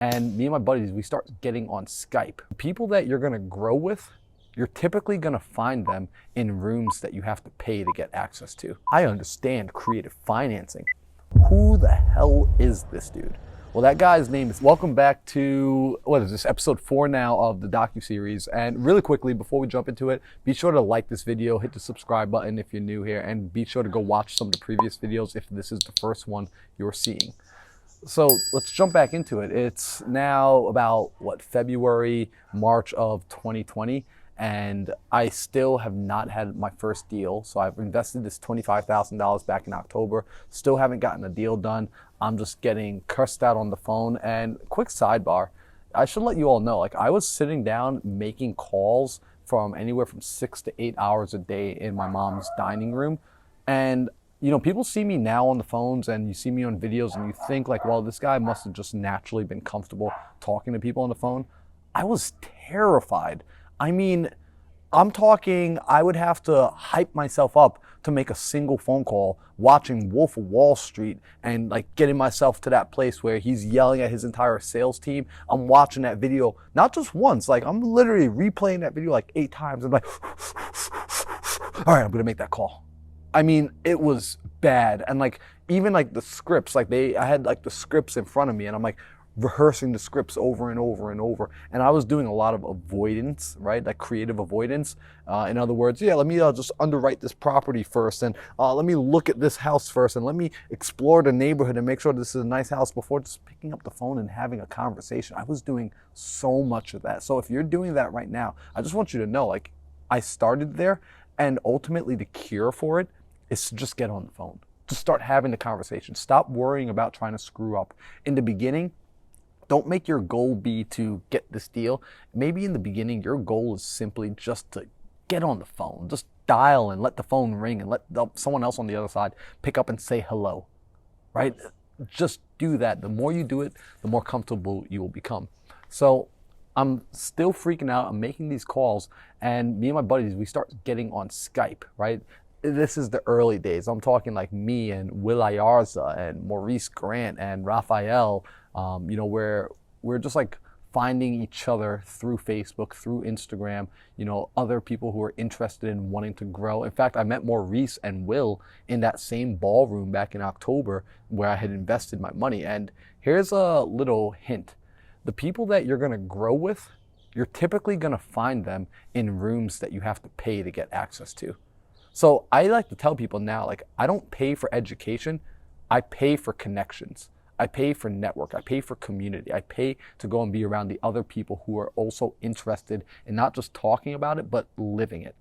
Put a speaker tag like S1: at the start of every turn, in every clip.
S1: And me and my buddies, we start getting on Skype. People that you're gonna grow with, you're typically gonna find them in rooms that you have to pay to get access to. I understand creative financing. Who the hell is this dude? Well, that guy's name is, welcome back to, what is this, episode 4 now of the docuseries. And really quickly, before we jump into it, be sure to like this video, hit the subscribe button if you're new here, and be sure to go watch some of the previous videos if this is the first one you're seeing. So let's jump back into it. It's now about, February, March of 2020. And I still have not had my first deal. So I've invested this $25,000 back in October, still haven't gotten a deal done. I'm just getting cursed out on the phone. And quick sidebar, I should let you all know, I was sitting down making calls from anywhere from 6 to 8 hours a day in my mom's dining room. And people see me now on the phones and you see me on videos and you think well, this guy must have just naturally been comfortable talking to people on the phone. I was terrified. I mean, I'm talking, I would have to hype myself up to make a single phone call, watching Wolf of Wall Street and getting myself to that place where he's yelling at his entire sales team. I'm watching that video, not just once, I'm literally replaying that video 8 times. I'm all right, I'm gonna make that call. I mean, it was bad. And even the scripts, I had the scripts in front of me and I'm rehearsing the scripts over and over and over. And I was doing a lot of avoidance, right? Creative avoidance. In other words, let me just underwrite this property first. And let me look at this house first. And let me explore the neighborhood and make sure this is a nice house before just picking up the phone and having a conversation. I was doing so much of that. So if you're doing that right now, I just want you to know, I started there, and ultimately the cure for it is to just get on the phone. Just start having the conversation. Stop worrying about trying to screw up. In the beginning, don't make your goal be to get this deal. Maybe in the beginning, your goal is simply just to get on the phone. Just dial and let the phone ring and let someone else on the other side pick up and say hello, right? Just do that. The more you do it, the more comfortable you will become. So I'm still freaking out. I'm making these calls, and me and my buddies, we start getting on Skype, right? This is the early days. I'm talking me and Will Ayarza and Maurice Grant and Raphael, where we're just finding each other through Facebook, through Instagram, other people who are interested in wanting to grow. In fact, I met Maurice and Will in that same ballroom back in October where I had invested my money. And here's a little hint. The people that you're gonna grow with, you're typically gonna find them in rooms that you have to pay to get access to. So I like to tell people now, I don't pay for education, I pay for connections. I pay for network, I pay for community, I pay to go and be around the other people who are also interested in not just talking about it, but living it.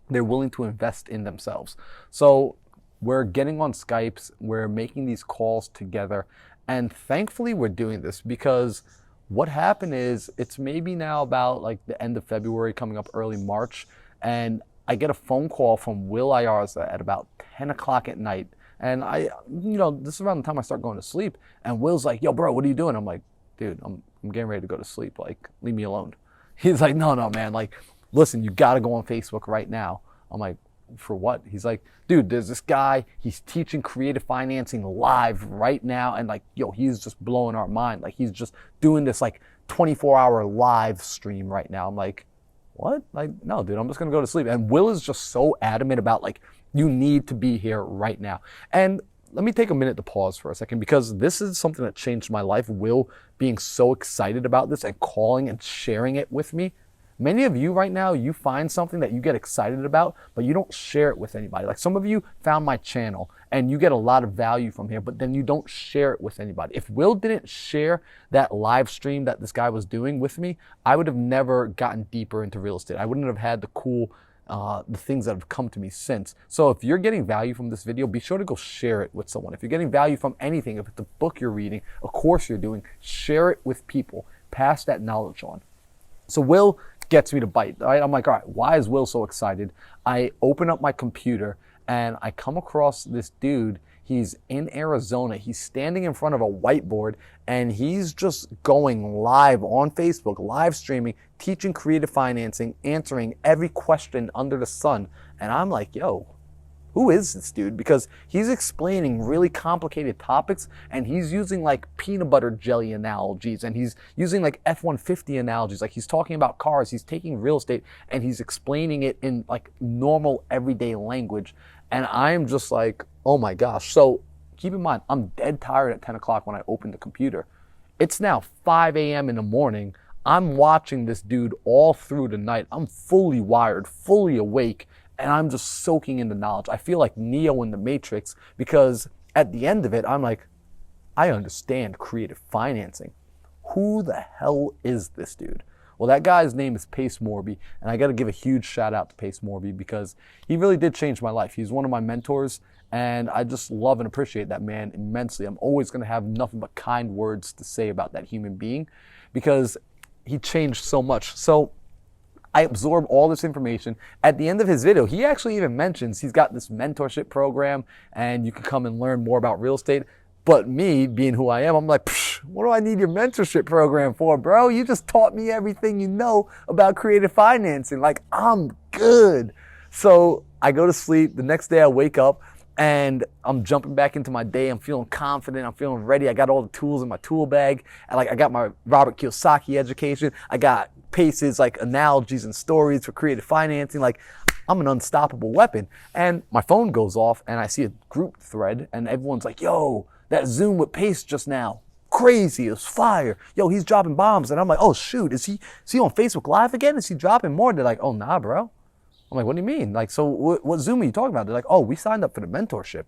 S1: They're willing to invest in themselves. So we're getting on Skypes, we're making these calls together, and thankfully we're doing this because what happened is it's maybe now about the end of February, coming up early March, and I get a phone call from Will Ayarza at about 10 o'clock at night. And this is around the time I start going to sleep. And Will's like, yo, bro, what are you doing? I'm like, dude, I'm getting ready to go to sleep. Leave me alone. He's like, no, man. Listen, you got to go on Facebook right now. I'm like, for what? He's like, dude, there's this guy. He's teaching creative financing live right now. And he's just blowing our mind. He's just doing this 24-hour live stream right now. I'm like, what? No, dude, I'm just going to go to sleep. And Will is just so adamant about you need to be here right now. And let me take a minute to pause for a second, because this is something that changed my life. Will being so excited about this and calling and sharing it with me. Many of you right now, you find something that you get excited about, but you don't share it with anybody. Some of you found my channel and you get a lot of value from here, but then you don't share it with anybody. If Will didn't share that live stream that this guy was doing with me, I would have never gotten deeper into real estate. I wouldn't have had the things that have come to me since. So if you're getting value from this video, be sure to go share it with someone. If you're getting value from anything, if it's a book you're reading, a course you're doing, share it with people. Pass that knowledge on. So Will gets me to bite, right? I'm like, all right, why is Will so excited? I open up my computer and I come across this dude. He's in Arizona. He's standing in front of a whiteboard and he's just going live on Facebook, live streaming, teaching creative financing, answering every question under the sun. And I'm like, yo, who is this dude? Because he's explaining really complicated topics, and he's using like peanut butter jelly analogies, and he's using like F-150 analogies. Like he's talking about cars, he's taking real estate, and he's explaining it in like normal everyday language. And I'm just like, oh my gosh. So keep in mind, I'm dead tired at 10 o'clock when I open the computer. It's now 5 a.m. in the morning. I'm watching this dude all through the night. I'm fully wired, fully awake, and I'm just soaking in the knowledge. I feel like Neo in the Matrix, because at the end of it, I'm like, I understand creative financing. Who the hell is this dude? Well, that guy's name is Pace Morby, and I got to give a huge shout out to Pace Morby because he really did change my life. He's one of my mentors, and I just love and appreciate that man immensely. I'm always going to have nothing but kind words to say about that human being because he changed so much. So I absorb all this information. At the end of his video, he actually even mentions he's got this mentorship program and you can come and learn more about real estate. But me, being who I am, I'm like, what do I need your mentorship program for, bro? You just taught me everything you know about creative financing. Like, I'm good. So I go to sleep. The next day I wake up and I'm jumping back into my day. I'm feeling confident. I'm feeling ready. I got all the tools in my tool bag. And like, I got my Robert Kiyosaki education. I got Pace's like analogies and stories for creative financing. Like, I'm an unstoppable weapon. And my phone goes off and I see a group thread and everyone's like, yo, that Zoom with Pace just now, crazy, it was fire. Yo, he's dropping bombs. And I'm like, oh shoot, is he on Facebook Live again? Is he dropping more? They're like, oh nah, bro. I'm like, what do you mean? Like, so what Zoom are you talking about? They're like, oh, we signed up for the mentorship.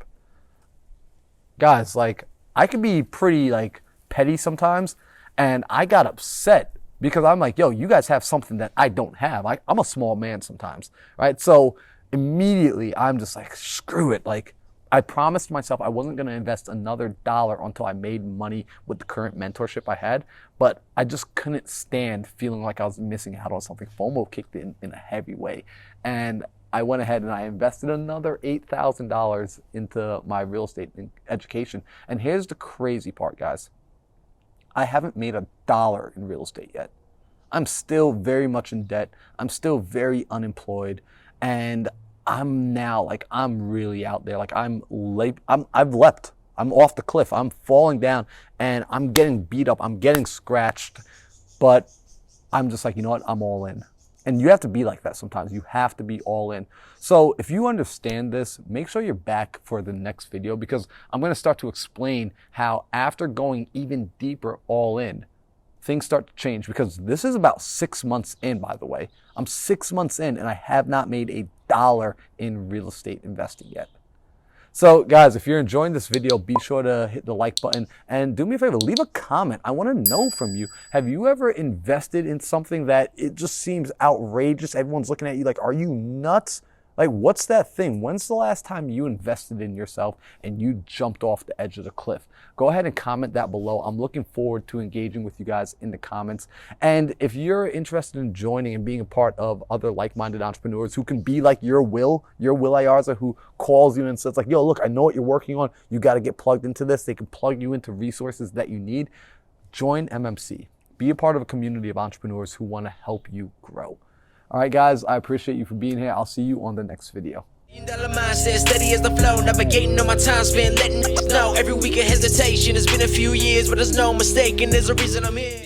S1: Guys, like, I can be pretty like petty sometimes, and I got upset because I'm like, yo, you guys have something that I don't have. I'm a small man sometimes, right? So immediately I'm just like, screw it. Like, I promised myself I wasn't going to invest another dollar until I made money with the current mentorship I had, but I just couldn't stand feeling like I was missing out on something. FOMO kicked in a heavy way. And I went ahead and I invested another $8,000 into my real estate education. And here's the crazy part, guys. I haven't made a dollar in real estate yet. I'm still very much in debt. I'm still very unemployed. And I'm now like, I'm really out there. Like I've leapt. I'm off the cliff. I'm falling down and I'm getting beat up. I'm getting scratched, but I'm just like, you know what? I'm all in. And you have to be like that sometimes. You have to be all in. So if you understand this, make sure you're back for the next video because I'm going to start to explain how after going even deeper all in, things start to change because this is about 6 months in, by the way. I'm 6 months in and I have not made a dollar in real estate investing yet. So guys, if you're enjoying this video, be sure to hit the like button and do me a favor, leave a comment. I want to know from you, have you ever invested in something that it just seems outrageous? Everyone's looking at you like, are you nuts? Like, what's that thing? When's the last time you invested in yourself and you jumped off the edge of the cliff? Go ahead and comment that below. I'm looking forward to engaging with you guys in the comments. And if you're interested in joining and being a part of other like-minded entrepreneurs who can be like your Will Ayarza, who calls you and says like, yo, look, I know what you're working on. You got to get plugged into this. They can plug you into resources that you need. Join MMC. Be a part of a community of entrepreneurs who want to help you grow. All right, guys, I appreciate you for being here. I'll see you on the next video.
S2: Mindset, steady as the flow, navigating on my time spent, letting know every week of hesitation. It's been a few years, but there's no mistake, and there's a reason I'm here.